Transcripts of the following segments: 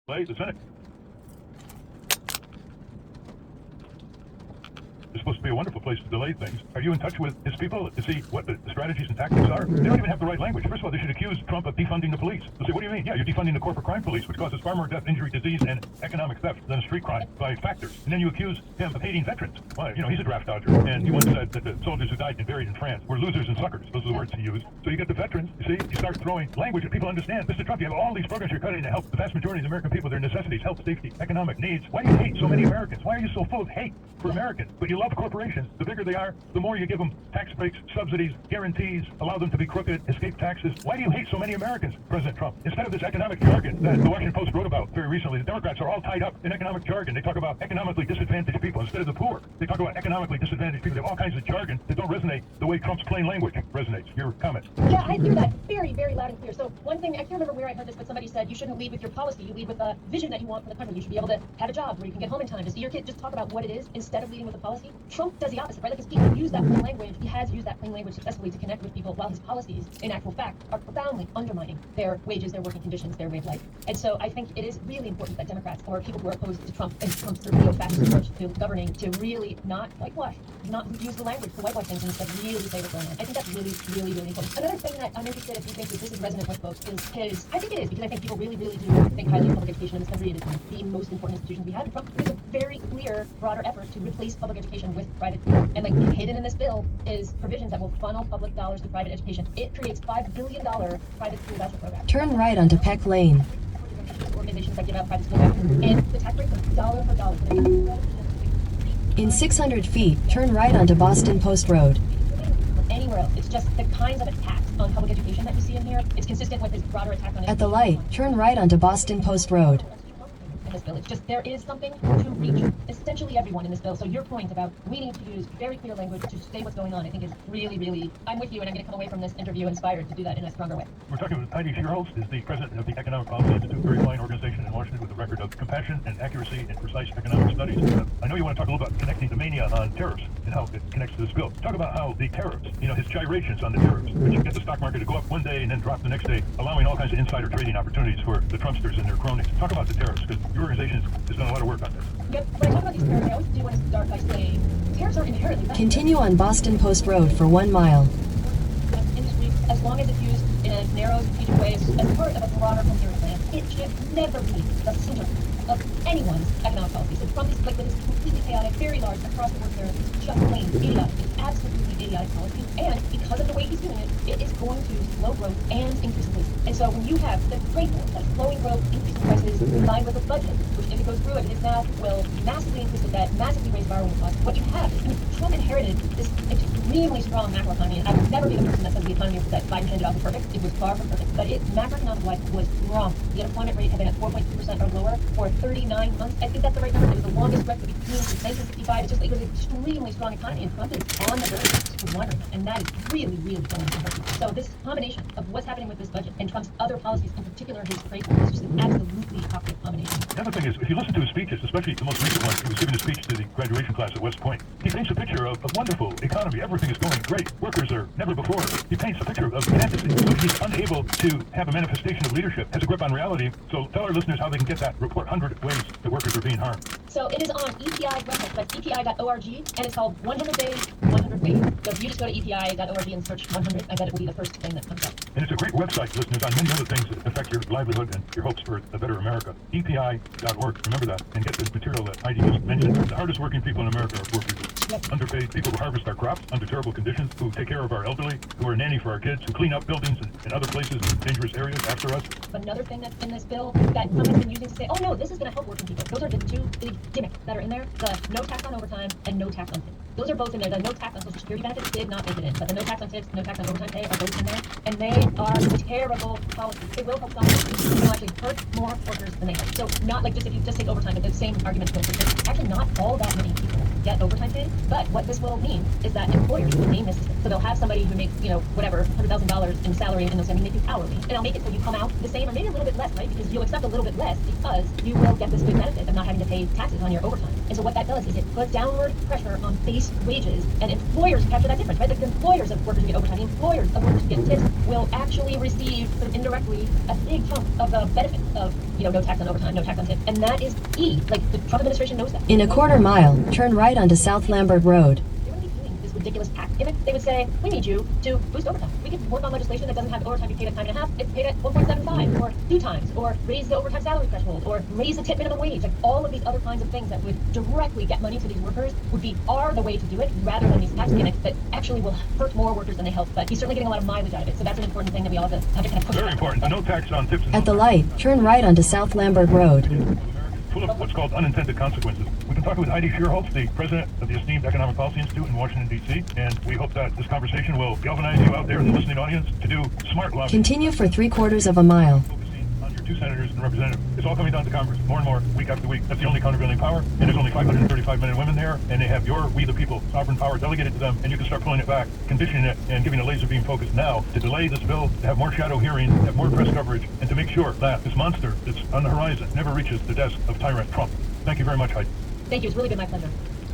Play the Senate. It's supposed to be a wonderful place to delay things. Are you in touch with his people to see what the strategies and tactics are? They don't even have the right language. First of all, they should accuse Trump of defunding the police. They'll say, what do you mean? Yeah, you're defunding the corporate crime police, which causes far more death, injury, disease, and economic theft than street crime by factors. And then you accuse him of hating veterans. Well, he's a draft dodger, and he once said that the soldiers who died and buried in France were losers and suckers. Those are the words he used. So you get the veterans, you see, you start throwing language that people understand. Mr. Trump, you have all these programs you're cutting to help the vast majority of the American people, their necessities, health, safety, economic needs. Why do you hate so many Americans? Why are you so full of hate for Americans? But you love corporations. The bigger they are, the more you give them tax breaks, subsidies, guarantees, allow them to be crooked, escape taxes. Why do you hate so many Americans, President Trump? Instead of this economic jargon that the Washington Post wrote about very recently, the Democrats are all tied up in economic jargon. They talk about economically disadvantaged people instead of the poor. They talk about economically disadvantaged people. They have all kinds of jargon that don't resonate the way Trump's plain language resonates. Your comment? Yeah, I hear that very, very loud and clear. So one thing, I can't remember where I heard this, but somebody said you shouldn't lead with your policy. You lead with the vision that you want for the country. You should be able to have a job where you can get home in time to see your kid. Just talk about what it is instead of leading with a policy. Trump does the opposite, right? Like his people use that plain language. He has used that plain language successfully to connect with people, while his policies, in actual fact, are profoundly undermining their wages, their working conditions, their way of life. And so I think it is really important that Democrats or people who are opposed to Trump and Trump's sort of neo-fascist approach to governing to really not whitewash, not use the language to whitewash things and instead really say what's going on. I think that's really, really, really important. Another thing that I'm interested if you think that this is resonant with folks is his, I think it is, because I think people really, really do think highly of public education in this country. It is one of the most important institutions we have. And Trump is a very clear, broader effort to replace public education with private. And like hidden in this bill is provisions that will funnel public dollars to private education. It creates $5 billion private school voucher program. Turn right onto Peck Lane. Organizations that give out private school vouchers. And the tax rate is dollar for dollar. In 600 feet, turn right onto Boston Post Road. Anywhere else. It's just the kinds of attacks on public education that you see in here. It's consistent with his broader attack on At the light, turn right onto Boston Post Road. In this bill. It's just there is something to reach essentially everyone in this bill. So your point about we need to use very clear language to say what's going on, I think is really, really, I'm with you, and I'm going to come away from this interview inspired to do that in a stronger way. We're talking with Heidi Shearholz, is the president of the Economic Policy Institute, a very fine organization in Washington with a record of compassion and accuracy and precise economic studies. I know you want to talk a little about connecting the mania on tariffs and how it connects to this bill. Talk about how the tariffs, his gyrations on the tariffs, which you get the stock market to go up one day and then drop the next day, allowing all kinds of insider trading opportunities for the Trumpsters and their cronies. Talk about the tariffs, because your organization has done a lot of work on this. Yep. When I talk about these tariffs, I always do want to start by saying tariffs are inherently bad. Continue on Boston Post Road for 1 mile. Industry, as long as it's used in a narrow, strategic way, as part of a broader coherent plan, it should never be the center of anyone's economic policy. So Trump is like with his completely chaotic, very large, across the board tariff, it's just plain idiotic. It's absolutely idiotic policy. And because of the way he's doing it, it is going to slow growth and increase inflation. And so when you have the great that slowing growth, increasing prices, combined with a budget, which if it goes through it is now, will massively increase the debt, massively raise borrowing costs, what you have is, Trump inherited this extremely strong macroeconomy, and I would never be the person that says the economy that Biden handed off was perfect. It was far from perfect, but it macroeconomic-wise was wrong. The unemployment rate had been at 4.2% or lower for 39 months. I think that's the right number. It was the longest stretch between since 1965. It's just like it was an extremely strong economy, and Trump is on the verge to wondering, and that is really, really going to hurt people. So this combination of what's happening with this budget and Trump's other policies, in particular his trade war, is just an absolutely toxic combination. The other thing is, if you listen to his speeches, especially the most recent one, he was giving a speech to the graduation class at West Point, he paints a picture of a wonderful economy. Everything is going great. Workers are never before. He paints a picture of fantasy. So he's unable to have a manifestation of leadership, has a grip on reality. So tell our listeners how they can get that report, 100 ways that workers are being harmed. So it is on EPI's website. That's epi.org, and it's called 100 Days, 100 Ways. So if you just go to epi.org and search 100, I bet it will be the first thing that comes up. And it's a great website, listeners, on many other things that affect your livelihood and your hopes for a better America. EPI.org. Remember that, and get the material that Heidi just mentioned. The hardest working people in America are poor people. Yep. Underpaid people who harvest our crops under terrible conditions, who take care of our elderly, who are nanny for our kids, who clean up buildings and other places in dangerous areas after us. Another thing that's in this bill that Trump has been using to say, oh no, this is going to help working people. Those are the two big gimmicks that are in there. The no tax on overtime and no tax on tips. Those are both in there. The no tax on Social Security benefits did not make it in, but the no tax on tips, no tax on overtime pay are both in there, and they are terrible policies. They will help some workers. They will actually hurt more workers than they help. So not like just if you just take overtime, but the same argument goes for actually not all that many people get overtime pay, but what this will mean is that employers will name this system. So they'll have somebody who makes, whatever, $100,000 in salary, and they'll say, make you hourly, and I'll make it so you come out the same or maybe a little bit less, right? Because you'll accept a little bit less because you will get this good benefit of not having to pay taxes on your overtime. And so what that does is it puts downward pressure on base wages, and employers capture that difference, right? Like the employers of workers who get overtime, the employers of workers who get tips will actually receive sort of indirectly a big chunk of the benefit of no tax on overtime, no tax on tips. And that is E. Like, the Trump administration knows that. In a quarter mile, turn right onto South Lambert Road. They wouldn't be doing this ridiculous tax gimmick. They would say, we need you to boost overtime. We could work on legislation that doesn't have overtime be paid at time and a half. It's paid at 1.75 or 2 times, or raise the overtime salary threshold, or raise the tip minimum wage. Like, all of these other kinds of things that would directly get money to these workers are the way to do it, rather than these tax gimmicks that actually will hurt more workers than they help. But he's certainly getting a lot of mileage out of it, so that's an important thing that we all have to kind of push. Very important. No tax on tips. At the light, turn right onto South Lambert Road. Full of what's called unintended consequences. We've been talking with Heidi Shearholtz, the president of the esteemed Economic Policy Institute in Washington, D.C., and we hope that this conversation will galvanize you out there in the listening audience to do smart lobbying. Continue for 3/4 of a mile. Focusing on your 2 senators and representatives. It's all coming down to Congress, more and more, week after week. That's the only countervailing power, and there's only 535 men and women there, and they have your, we the people, sovereign power delegated to them, and you can start pulling it back, conditioning it, and giving a laser beam focus now to delay this bill, to have more shadow hearings, have more press coverage, and to make sure that this monster that's on the horizon never reaches the desk of tyrant Trump. Thank you very much, Heidi. Thank you. It's really been my pleasure.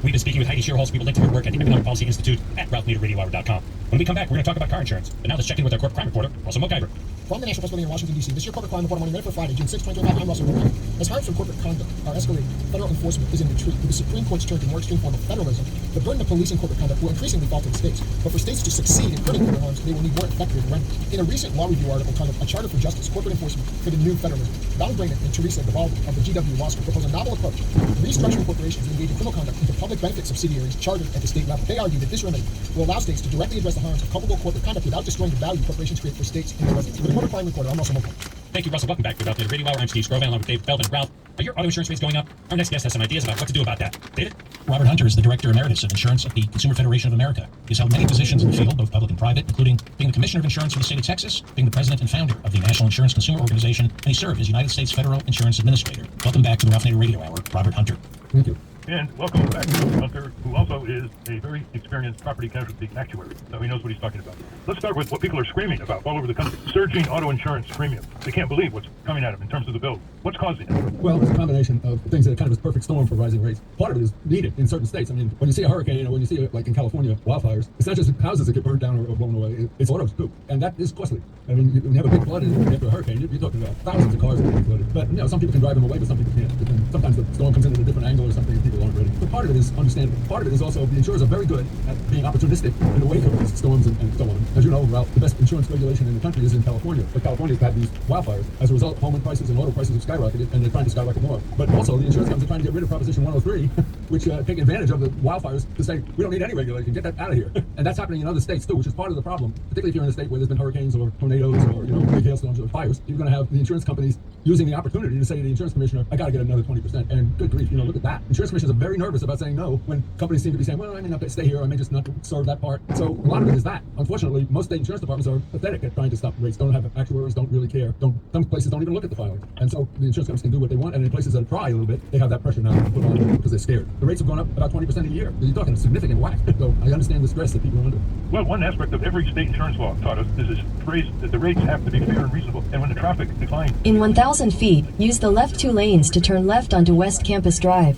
We've been speaking with Heidi Shearholtz. We will link to her work at the Economic Policy Institute at RalphNaderRadioHour.com. When we come back, we're going to talk about car insurance. But now let's check in with our corporate crime reporter, Russell McIver. From the National Press Building in Washington, D.C., this is your corporate crime report on Monday, Friday, June 6, 2025. I'm Russell McIver. As crimes from corporate conduct are escalating, federal enforcement is in retreat. With the Supreme Court's turn to more extreme form of federalism, the burden of policing corporate conduct will increasingly fall to the states. But for states to succeed in curbing corporate harms, they will need more effective remedies. In a recent law review article titled A Charter for Justice, Corporate Enforcement for the New Federalism, Donald Brainerd and Teresa Devaldi of the GW Law School propose a novel approach to restructuring corporations and engaging criminal conduct into public benefit subsidiaries chartered at the state level. They argue that this remedy will allow states to directly address the harms of culpable corporate conduct without destroying the value corporations create for states and their residents. For the corporate crime reporter, I'm Russell McIver. Thank you, Russell. Welcome back to the Radio Hour. I'm Steve Scrovan, along with Dave Feldman and Ralph. Are your auto insurance rates going up? Our next guest has some ideas about what to do about that. David? Robert Hunter is the Director Emeritus of Insurance at the Consumer Federation of America. He's held many positions in the field, both public and private, including being the Commissioner of Insurance for the state of Texas, being the President and Founder of the National Insurance Consumer Organization, and he served as United States Federal Insurance Administrator. Welcome back to the Ralph Nader Radio Hour, Robert Hunter. Thank you. And welcome back to Hunter, who also is a very experienced property casualty actuary, so he knows what he's talking about. Let's start with what people are screaming about all over the country. Surging auto insurance premium. They can't believe what's coming at them in terms of the bill. What's causing it? Well, it's a combination of things that are kind of a perfect storm for rising rates. Part of it is needed in certain states. I mean, when you see a hurricane or when you see, like in California, wildfires, it's not just houses that get burned down or blown away. It's autos too. And that is costly. I mean, when you have a big flood after a hurricane, you're talking about thousands of cars that get flooded. But, some people can drive them away, but some people can't. But then sometimes the storm comes in at a different angle or something and people aren't ready. But part of it is understandable. Part of it is also the insurers are very good at being opportunistic in the wake of these storms and so on. As you know, Ralph, the best insurance regulation in the country is in California. But California's had these wildfires. As a result, home prices and auto prices have skyrocketed, and they're trying to skyrocket more. But also, the insurance companies are trying to get rid of Proposition 103, which take advantage of the wildfires to say, we don't need any regulation, get that out of here. And that's happening in other states too, which is part of the problem. Particularly if you're in a state where there's been hurricanes or tornadoes or big hailstorms or fires, you're going to have the insurance companies using the opportunity to say to the insurance commissioner, I got to get another 20%. And good grief, look at that. Insurance commissioners are very nervous about saying no when companies seem to be saying, well, I may not stay here, I may just not serve that part. So a lot of it is that. Unfortunately, most state insurance departments are pathetic at trying to stop rates, don't have actuaries, don't really care. Some places don't even look at the filings. And so the insurance companies can do what they want, and in places that try a little bit, they have that pressure now to put on them because they're scared. The rates have gone up about 20% a year. You're talking a significant whack. So I understand the stress that people are under. Well, one aspect of every state insurance law taught us is this phrase that the rates have to be fair and reasonable. And when the traffic declines, In 1,000 feet, use the left 2 lanes to turn left onto West Campus Drive.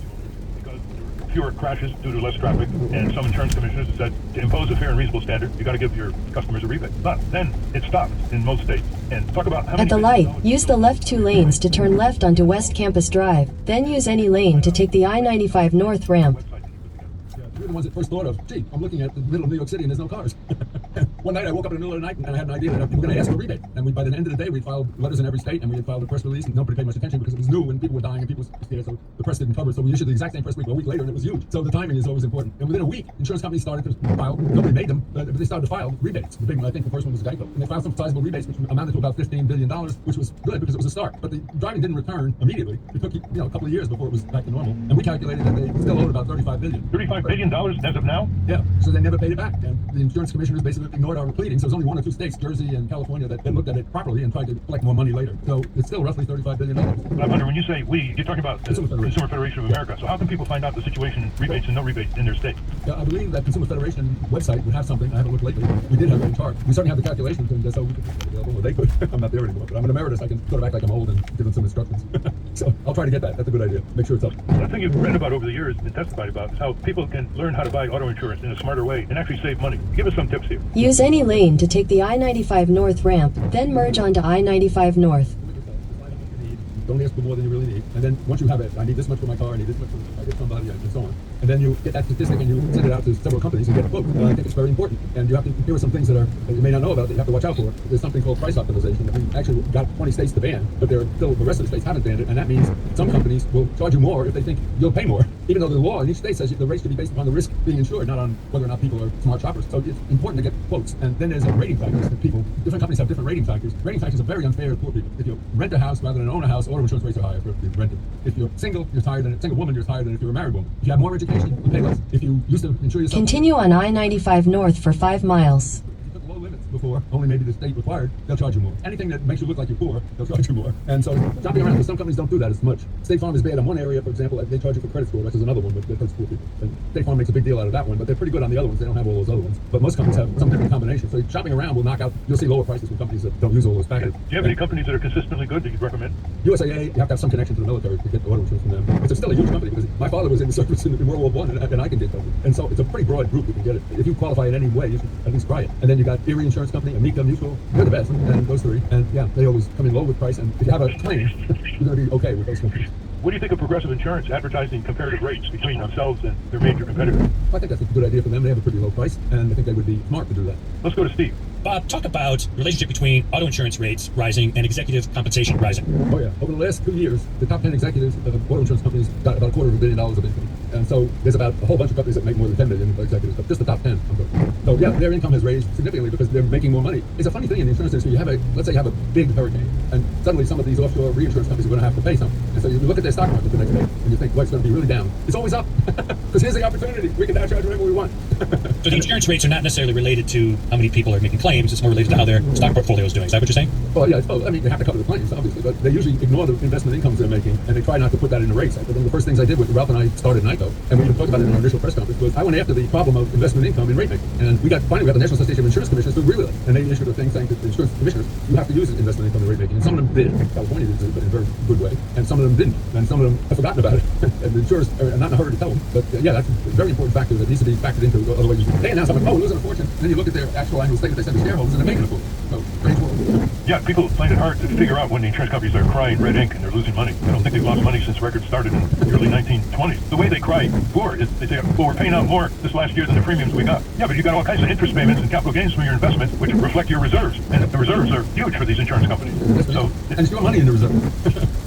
because there are fewer crashes due to less traffic, and some insurance commissioners have said to impose a fair and reasonable standard, you got to give your customers a rebate. But then it stops in most states. And talk about how many At the light, use the left 2 lanes to turn left onto West Campus Drive. Then use any lane to take the I-95 North ramp. We're the ones that first thought of, gee, I'm looking at the middle of New York City and there's no cars. One night I woke up in the middle of the night and I had an idea that we were going to ask for a rebate. And by the end of the day, we filed letters in every state and we had filed a press release and nobody paid much attention because it was new and people were dying and people were scared, so the press didn't cover it. So we issued the exact same press release a week later and it was huge. So the timing is always important. And within a week, insurance companies started to file, nobody made them, but they started to file rebates. The big one, I think the first one was Geico. And they filed some sizable rebates which amounted to about $15 billion, which was good because it was a start. But the driving didn't return immediately. It took a couple of years before it was back to normal. And we calculated that they still owed about $35 billion. $35 billion as of now? Yeah, so they never paid it back. And the insurance commissioners basically ignored our pleadings. So there's only 1 or 2 states, Jersey and California, that looked at it properly and tried to collect more money later. So it's still roughly $35 billion. I wonder, when you say we, you're talking about the Consumer Federation of America. So how can people find out the situation, rebates and no rebates in their state? Yeah, I believe that Consumer Federation website would have something. I haven't looked lately. We did have a chart. We certainly have the calculations, and so we could make it available. Or they could. I'm not there anymore, but I'm an emeritus. I can sort of act like I'm old and give them some instructions. So I'll try to get that. That's a good idea. Make sure it's up. The thing you've read about over the years and testified about is how people can learn how to buy auto insurance in a smarter way and actually save money. Give us some tips here. Use any lane to take the I-95 North ramp, then merge onto I-95 North. Don't ask for more than you really need. And then once you have it, I need this much for my car, I need this much for I get somebody, and so on. And then you get that statistic and you send it out to several companies and get a quote. I think it's very important. And you have to, here are some things that you may not know about that you have to watch out for. There's something called price optimization that we actually got 20 states to ban, but there are still the rest of the states haven't banned it, and that means some companies will charge you more if they think you'll pay more, even though the law in each state says the rate should be based upon the risk being insured, not on whether or not people are smart shoppers. So it's important to get quotes. And then there's rating factors that people, different companies have different rating factors. Rating factors are very unfair to poor people. If you rent a house rather than own a house, auto insurance rates are higher if you rent it. If you're single, you're higher than a single woman, you're higher than if you're a married woman. If you have more education, you pay less. If you used to insure yourself, Continue on I-95 north for 5 miles. took low limits before, only maybe the state required, they'll charge you more. Anything that makes you look like you're poor, they'll charge you more. And so shopping around, because some companies don't do that as much. State Farm is bad in one area, for example, they charge you for credit score, which is another one, but that hurts poor people. And State Farm makes a big deal out of that one, but they're pretty good on the other ones. They don't have all those other ones. But most companies have some different combination. So shopping around will knock out, you'll see lower prices from companies that don't use all those factors. Do you have any companies that are consistently good that you'd recommend? USAA, you have to have some connection to the military to get auto insurance from them. It's still a huge company because my father was in the service in World War I and I can get covered. And so it's a pretty broad group you can get it. If you qualify in any way, you should at least try it. And then you got Erie Insurance Company, Amica Mutual, they're the best, and those three. And yeah, they always come in low with price, and if you have a claim, you're going to be okay with those companies. What do you think of Progressive Insurance advertising comparative rates between themselves and their major competitors? I think that's a good idea for them. They have a pretty low price, and I think they would be smart to do that. Let's go to Steve. Bob, talk about the relationship between auto insurance rates rising and executive compensation rising. Oh yeah, over the last 2 years, the top 10 executives of auto insurance companies got about $250 million of income. And so there's about a whole bunch of companies that make more than 10 million executives, but just the top 10. So yeah, their income has raised significantly because they're making more money. It's a funny thing in the insurance industry. You have let's say you have a big hurricane, and suddenly some of these offshore reinsurance companies are going to have to pay something. And so you look at their stock market the next day, and you think, well, it's going to be really down. It's always up, because here's the opportunity. We can now charge whatever we want. So the insurance rates are not necessarily related to how many people are making claims. It's more related to how their stock portfolio is doing. Is that what you're saying? Well, yeah, I suppose. I mean, they have to cover the claims, obviously, but they usually ignore the investment incomes they're making, and they try not to put that in the rates. One of the first things I did with Ralph and I started NICO, and we even talked about it in our initial press conference, was I went after the problem of investment income in rate making. And finally we got the National Association of Insurance Commissioners to agree with it. And they issued a thing saying to the insurance commissioners, you have to use investment income in rate making. And some of them did. California did it in a very good way. And some of them didn't. And some of them have forgotten about it. And the insurers are not in a hurry to tell them. But yeah, that's a very important factor that needs to be factored into. Otherwise, they announce something, oh, we're losing a fortune. And then you look at their actual annual statement they send to shareholders, and they're making a fortune. So, strange world. Yeah, people find it hard to figure out when the insurance companies are crying red ink and they're losing money. I don't think they've lost money since records started in the early 1920s. The way they cry poor is they say, well, we're paying out more this last year than the premiums we got. Yeah, but you got all kinds of interest payments and capital gains from your investment, which reflect your reserves. And the reserves are huge for these insurance companies. So, and it's your money in the reserve.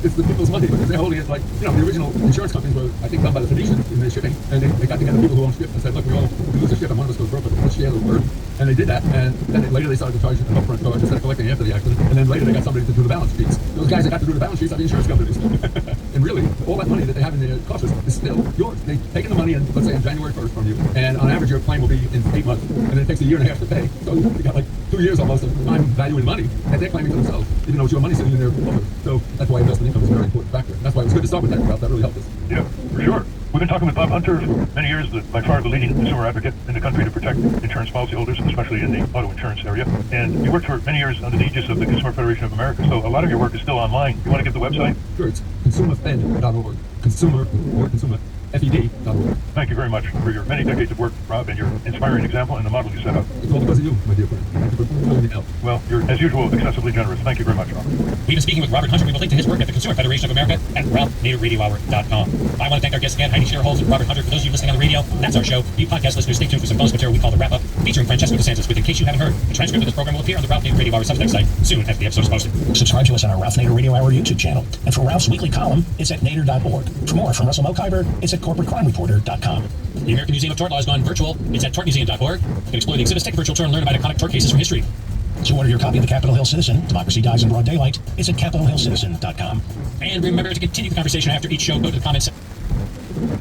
It's the people's money because they're holding it like, the original insurance companies were, I think, done by the Phoenicians in their shipping. And they got together people who own ships and said, look, we lose a ship and one of us goes broke, but let's share the burden. And they did that. And then later they started to charge an upfront charge instead of collecting after the accident. And then later they got somebody to do the balance sheets. Those guys that got to do the balance sheets are the insurance companies. And really, all that money that they have in their coffers is still yours. They've taken the money, in, let's say, on January 1st from you. And on average, your claim will be in 8 months. And then it takes a year and a half to pay. So you got like 2 years almost of time value in money that they're claiming to themselves, even though it's your money sitting in their coffers. So that's why investment income is a very important factor. That's why it was good to start with that, Ralph. That really helped us. Yeah, for sure. We've been talking with Bob Hunter for many years, by far the leading consumer advocate in the country to protect insurance policyholders, especially in the auto insurance area. And you worked for many years under the aegis of the Consumer Federation of America, so a lot of your work is still online. You want to give the website? Sure, it's consumerfed.org. Consumer.org. Thank you very much for your many decades of work, Rob, and your inspiring example and the model you set up. It's all because of you, my dear friend. Thank you for filling me out. Well, you're, as usual, excessively generous. Thank you very much, Rob. We've been speaking with Robert Hunter. We will link to his work at the Consumer Federation of America at RalphNaderRadioHour.com. I want to thank our guest again, Heidi Shareholder and Robert Hunter. For those of you listening on the radio, that's our show. You podcast listeners, stay tuned for some bonus material we call the Wrap Up, featuring Francesco DeSantis. With, in case you haven't heard, the transcript of this program will appear on the Ralph Nader Radio Hour Substack site soon after the episode is posted. Subscribe to us on our Ralph Nader Radio Hour YouTube channel. And for Ralph's weekly column, it's at nader.org. For more from Russell Mokhiber, it's at corporatecrimereporter.com. The American Museum of Tort Law has gone virtual. It's at tortmuseum.org. You can explore the exhibits, take a virtual tour, and learn about iconic tort cases from history. To order your copy of the Capitol Hill Citizen, Democracy Dies in Broad Daylight, it's at capitolhillcitizen.com. And remember to continue the conversation after each show. Go to the comments section.